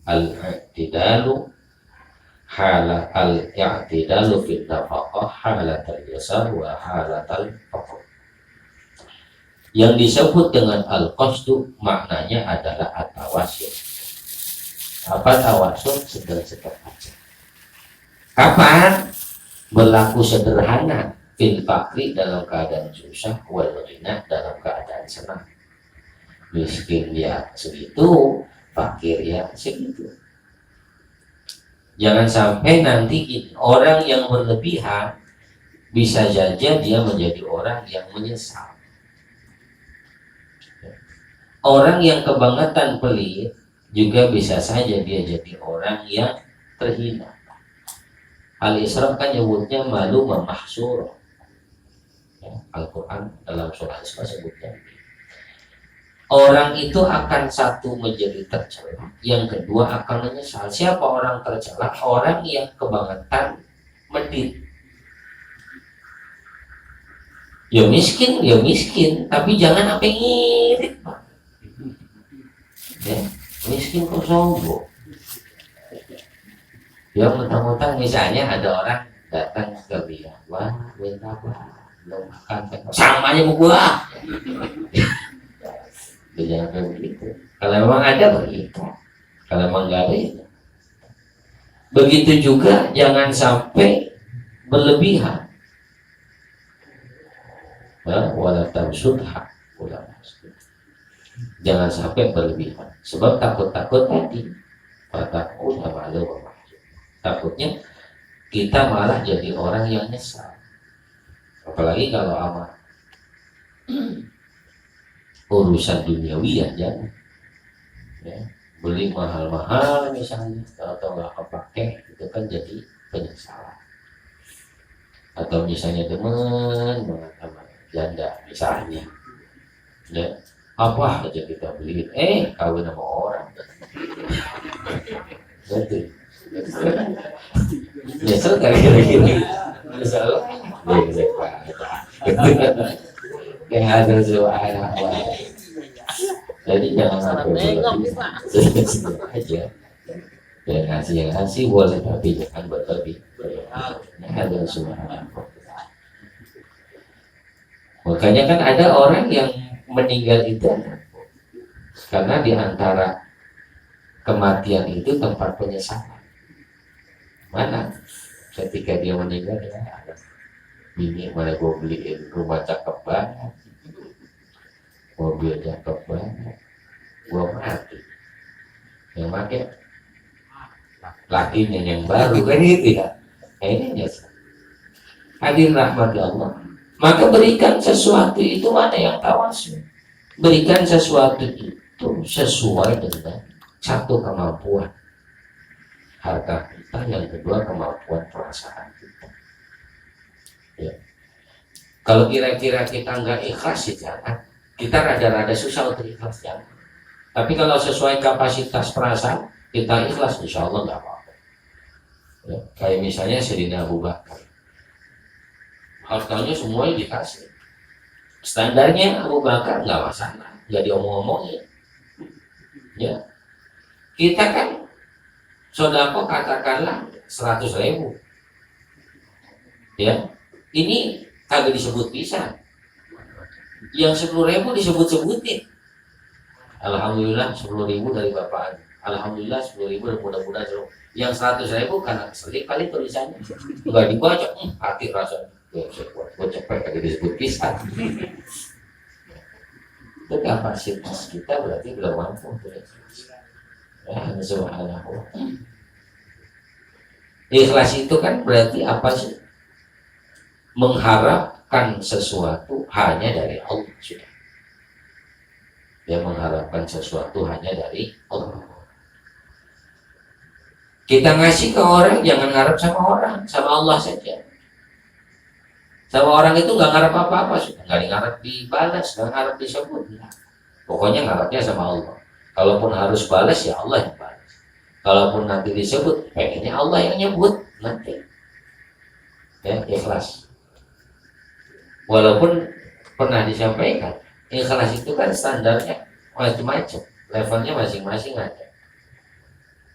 al-i'tidalu hala al-i'tidalu fit nafaqah halatal yasar wa halatal faqr. Yang disebut dengan al-qasdu maknanya adalah at-tawassul. Apa tawassul? Sedang-sedang aja. Kapan? Berlaku sederhana fil fakri dalam keadaan susah, wal ghina dalam keadaan senang. Miskin ya segitu, fakir ya segitu. Jangan sampai nanti orang yang berlebihan bisa saja dia menjadi orang yang menyesal. Orang yang kebangetan pelit juga bisa saja dia jadi orang yang terhina. Al-Isra kan nyebutnya malu mahsur. Ya, Al-Quran dalam surah Isra sebutnya. Orang itu akan satu menjadi tercela, yang kedua akan menyesal. Siapa orang tercela? Orang yang kebangetan medit. Ya miskin, tapi jangan apa ngirit, Pak. Ya, miskin kok sombong. Ya mentang-mentang misalnya ada orang datang ke dia, wah minta apa? Belum makan, sama aja mau gua. Jangan begitu. Kalau memang ada begitu, kalau memang nggak ada ya. Begitu juga jangan sampai berlebihan. Wala tamsudha, jangan sampai berlebihan. Sebab takut-takut tadi, takut malu. Takutnya kita malah jadi orang yang nyesal. Apalagi kalau amat urusan duniawi ya jangan. Ya, beli mahal-mahal misalnya, atau nggak kepake, itu kan jadi penyesalan. Atau misalnya teman banget sama janda misalnya, ya apa aja kita beli, kawin sama orang, gitu. Nyesel kira-kira nyesel yang ada soal. Jadi jangan sampai aja. Yang ngasih boleh, tapi jangan berlebih. Ada soal. Makanya kan ada orang yang meninggal itu karena di antara kematian itu tempat penyesalan. Mana ketika dia meninggal ya ada bini, mana gue beliin rumah cakep banget, mobil cakep banget, gue mati, yang pakai lakinya yang baru kan gitu ya. Ini nyesal. Hadirin rahmat Allah, maka berikan sesuatu itu mana yang tawasul. Berikan sesuatu itu sesuai dengan satu kemampuan harta kita, yang kedua kemampuan perasaan kita. Ya. Kalau kira-kira kita nggak ikhlas ya jangan. Kita rada-rada susah untuk ikhlas jangan. Tapi kalau sesuai kapasitas perasaan kita ikhlas, insya Allah nggak apa-apa. Ya. Kayak misalnya Sayyidina Abu Bakar, hartanya semuanya dikasih. Standarnya Abu Bakar nggak masalah, nggak diomong-omongin. Ya, kita kan sodako katakanlah 100.000, ya, ini kagak disebut pisan. Yang 10.000 disebut-sebutin. Alhamdulillah 10.000 dari bapak. Alhamdulillah 10.000 mudah-mudahan. Yang 100.000 karena keselik kali tulisannya, nggak dibaca, hati rasanya. Gue cepet kagak disebut pisan. Itu kapasitas kita berarti belum mampu. Ya, subhanallah. Ikhlas itu kan berarti apa sih? Mengharapkan sesuatu hanya dari Allah sudah. Dia mengharapkan sesuatu hanya dari Allah. Kita ngasih ke orang jangan harap sama orang, sama Allah saja. Sama orang itu nggak ngarep apa-apa, sudah nggak ngarep dibalas, nggak ngarep disebut. Pokoknya ngarepnya sama Allah. Kalaupun harus balas ya Allah yang balas. Kalaupun nanti disebut, pengennya Allah yang nyebut nanti. Ya, ikhlas. Walaupun pernah disampaikan, ikhlas itu kan standarnya macam-macam, levelnya masing-masing ada.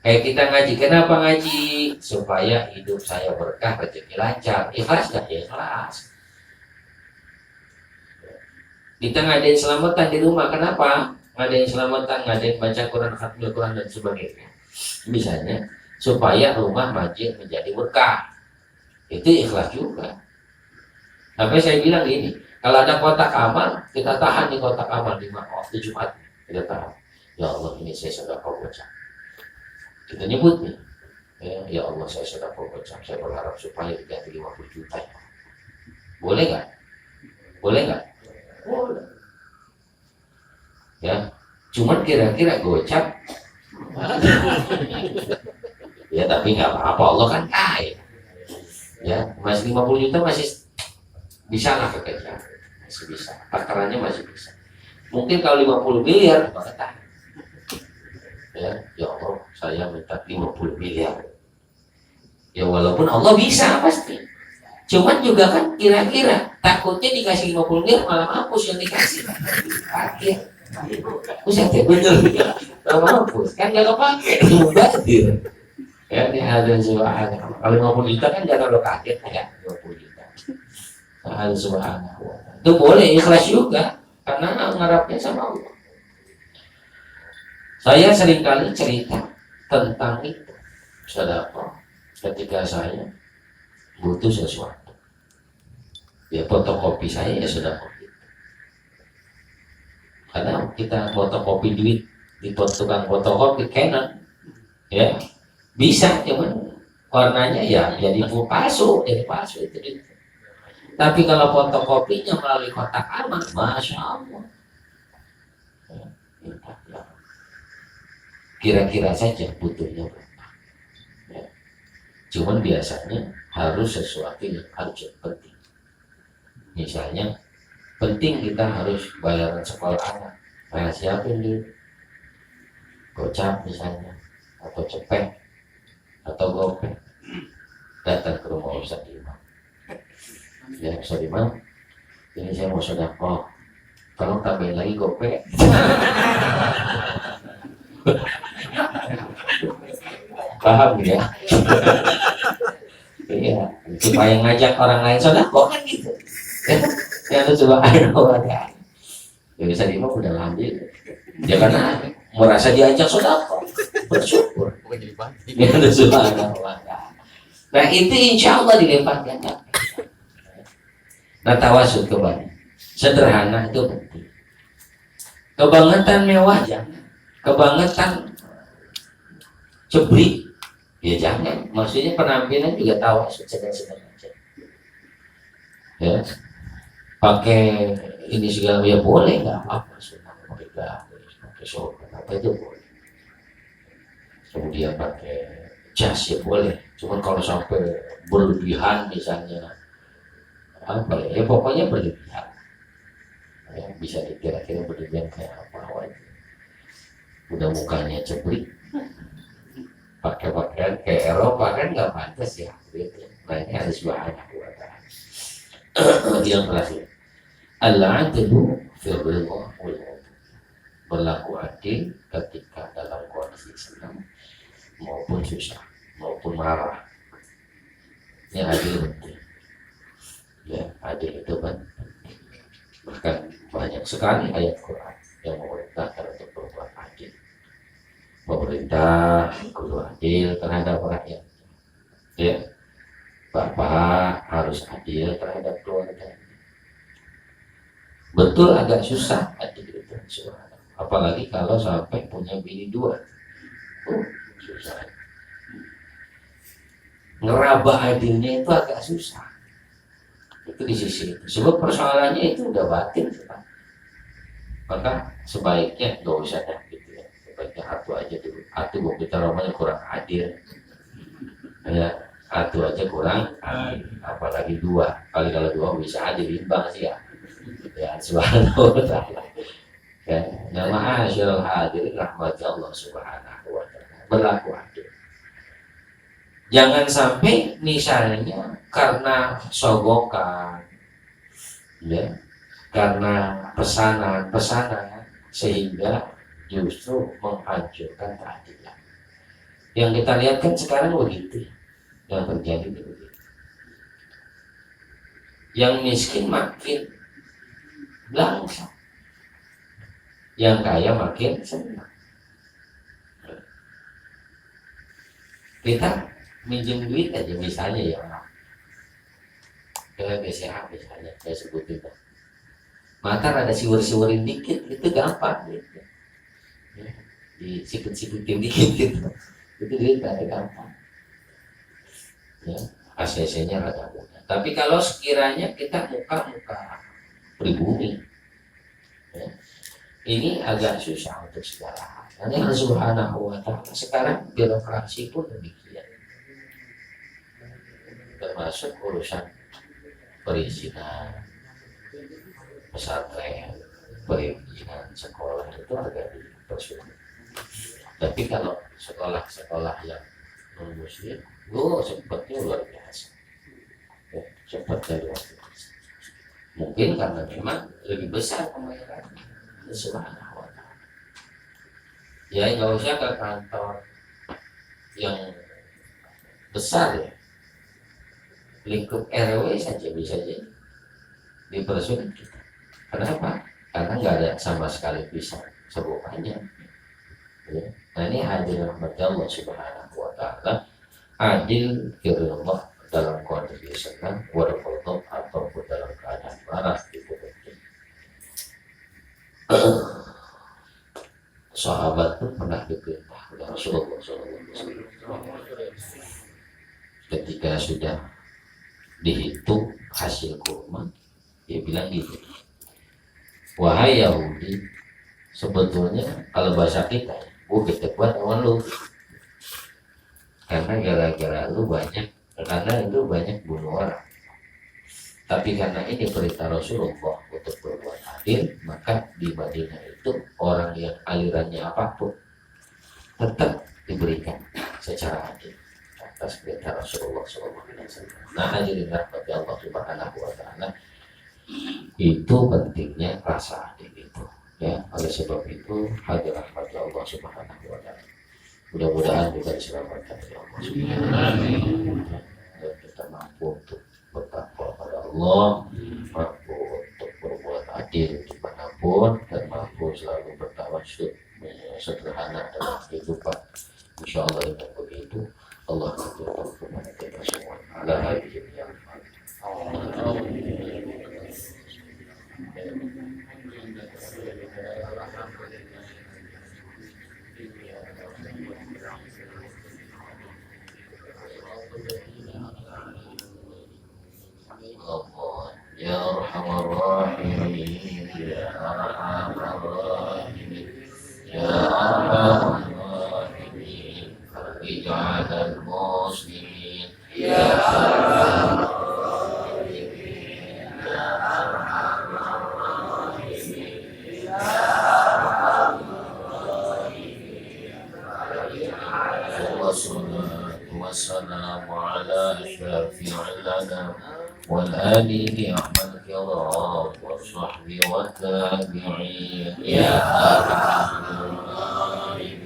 Kayak kita ngaji, kenapa ngaji? Supaya hidup saya berkah, rezeki lancar. Ikhlas gak? Ya ikhlas. Kita ngadain selamatan di rumah, kenapa? Ngadain selamatan, ngadain baca Quran, khatam Quran dan sebagainya. Misalnya, supaya rumah masjid menjadi berkah. Itu ikhlas juga. Sampai saya bilang gini, kalau ada kotak amal, kita tahan di kotak amal di waktu Jumat. Kita tahan. Ya Allah, ini saya sudah kau baca. Kita nyebut nih. Ya Allah, saya sudah kau baca. Saya berharap supaya diganti 50 juta. Boleh nggak? Boleh nggak? Boleh. Ya, cuman kira-kira gocap. Ya, tapi nggak apa-apa. Allah kan kaya. Ya, masih 50 juta masih bisa lah kekejar. Masih bisa. Takarannya masih bisa. Mungkin kalau 50 miliar, maka tahan. Ya Allah, saya minta 50 miliar. Ya walaupun Allah bisa pasti. Cuman juga kan kira-kira takutnya dikasih 50 miliar malah mampus yang dikasih. Akhir. Usah bener. Malah mampus. Kan gak kepake. Mubadir. Ya, ini ada subhanallah. Kalau 50 juta kan jangan lo kaget ya. 50 juta. Ada subhanallah. Itu boleh ikhlas juga. Karena ngarapnya sama Allah. Saya seringkali cerita tentang itu. Sedekah ketika saya butuh sesuatu. Ya fotokopi saya ya sudah kopi. Karena kita fotokopi duit di tukang fotokopi Canon, ya bisa, cuman warnanya ya jadi palsu itu. Tapi kalau fotokopinya melalui kotak amal, masya Allah. Kira-kira saja butuhnya berapa. Ya. Cuman biasanya harus sesuatu yang harus penting. Misalnya penting kita harus bayaran sekolah anak. Nah, siapin dulu. Gocap misalnya, atau cepet, atau gopay. Datang ke rumah Ustaz Imam. Ya Ustaz Imam, ini saya mau sedekah. Tolong tambahin lagi gopay. Paham ya? Iya, supaya ngajak orang lain sedekah kan gitu. Ya itu coba ada. Ya bisa di udah lanjut. Ya karena merasa diajak sedekah, bersyukur. Ya itu subhanallah. Nah itu insya Allah dilemparkan. Nah tawasul kembali. Sederhana itu penting. Kebangetan mewah jangan. Kebangetan cebri ya jangan. Maksudnya penampilan juga tawasul sedang-sedang aja. Ya. Pakai ini segala ya boleh nggak apa sunnah pakai sorban apa itu boleh. Kemudian pakai jas ya boleh. Cuman kalau sampai berlebihan misalnya apa ya pokoknya berlebihan. Ya, bisa dikira-kira berlebihan kayak apa aja. Udah mukanya cebrik. Pakai pakaian kayak Eropa kan nggak pantas ya. Gitu. Nah ini harus banyak buat yang terakhir. Al-adlu fil ridha wal ghadab. Berlaku adil ketika dalam kondisi senang maupun susah maupun marah. Ini adil penting. Ya, adil itu kan bahkan banyak sekali ayat Quran yang memerintahkan untuk berbuat adil. Pemerintah kudu adil terhadap rakyat. Ya, bapak harus adil terhadap keluarga. Betul agak susah adil itu, apalagi kalau sampai punya bini dua, susah. Ngeraba adilnya itu agak susah. Itu di sisi itu. Sebab persoalannya itu udah batin, maka sebaiknya gak usah dah gitu ya. Sebaiknya atu aja dulu. Atu kita namanya kurang adil. Ya, atu aja kurang adil. Apalagi dua. Kalau dua bisa adil imbang sih ya. Ya subhanahu wa ta'ala. Ya, nama asyarul hadir rahmat Allah subhanahu wa ta'ala. Berlaku adil. Jangan sampai misalnya karena sogokan, ya, karena pesanan sehingga justru menghancurkan keadilan. Yang kita lihat kan sekarang begitu, yang terjadi begitu. Yang miskin makin langsung, yang kaya makin senang. Kita minjem duit aja misalnya ya, ke BCA misalnya, saya sebutin, mata ada siwur-siwurin dikit, itu gampang gitu. Ya, disikut-sikutin dikit gitu. Itu duit ada gampang. Ya, ACC-nya rada mudah. Tapi kalau sekiranya kita muka-muka pribumi, ya, ini agak susah untuk segala hal. Karena Allah Subhanahu wa Ta'ala sekarang birokrasi pun demikian, termasuk urusan perizinan pesantren, perizinan sekolah itu agak dipersulit. Tapi kalau sekolah-sekolah yang non muslim, cepatnya luar biasa. Ya, cepatnya luar biasa. Mungkin karena memang lebih besar pembayaran. Subhanahu wa ta'ala. Ya nggak usah ke kantor yang besar ya, lingkup RW saja bisa jadi dipersulit kita. Kenapa? Karena nggak ada sama sekali bisa sebutannya. Ya. Nah ini adil rahmat Allah Subhanahu wa ta'ala, adil firman Allah dalam kondisi senang, walaupun ataupun dalam keadaan marah itu penting. Sahabat pun pernah diperintah oleh Rasulullah SAW. Ketika sudah dihitung hasil kurma, dia bilang gitu, wahai Yahudi, sebetulnya kalau bahasa kita, kita buat awal lu, karena gara-gara lu banyak, karena itu banyak bunuh orang. Tapi karena ini perintah Rasulullah untuk berbuat adil, maka di Madinah itu orang yang alirannya apapun tetap diberikan secara adil atas perintah Rasulullah SAW. Nah, hadirin rahmati Allah Subhanahu wa ta'ala, itu pentingnya rasa adil itu. Ya, oleh sebab itu hadirin rahmati Allah Subhanahu wa ta'ala, mudah-mudahan kita diselamatkan oleh Allah Subhanahu wa ta'ala dan kita mampu untuk bertakwa pada Allah, mampu untuk berbuat adil dimanapun, dan mampu selalu bertawasul sederhana dalam kehidupan. Insya Allah dengan begitu Allah akan kepada kita semua. Ala hadirin yang Ya Arhamar Rahimin, Ya Arhamar Rahimin, Ya Arhamar Rahimin, Ij'alal Muslimin, Ya Arhamar Rahimin, Ya Arhamar Rahimin, Ya Arhamar Rahimin. Wassalatu wassalamu ala syafi'il anam والآل نعم الكرام والصحب والتابعين يا أرحم الراحمين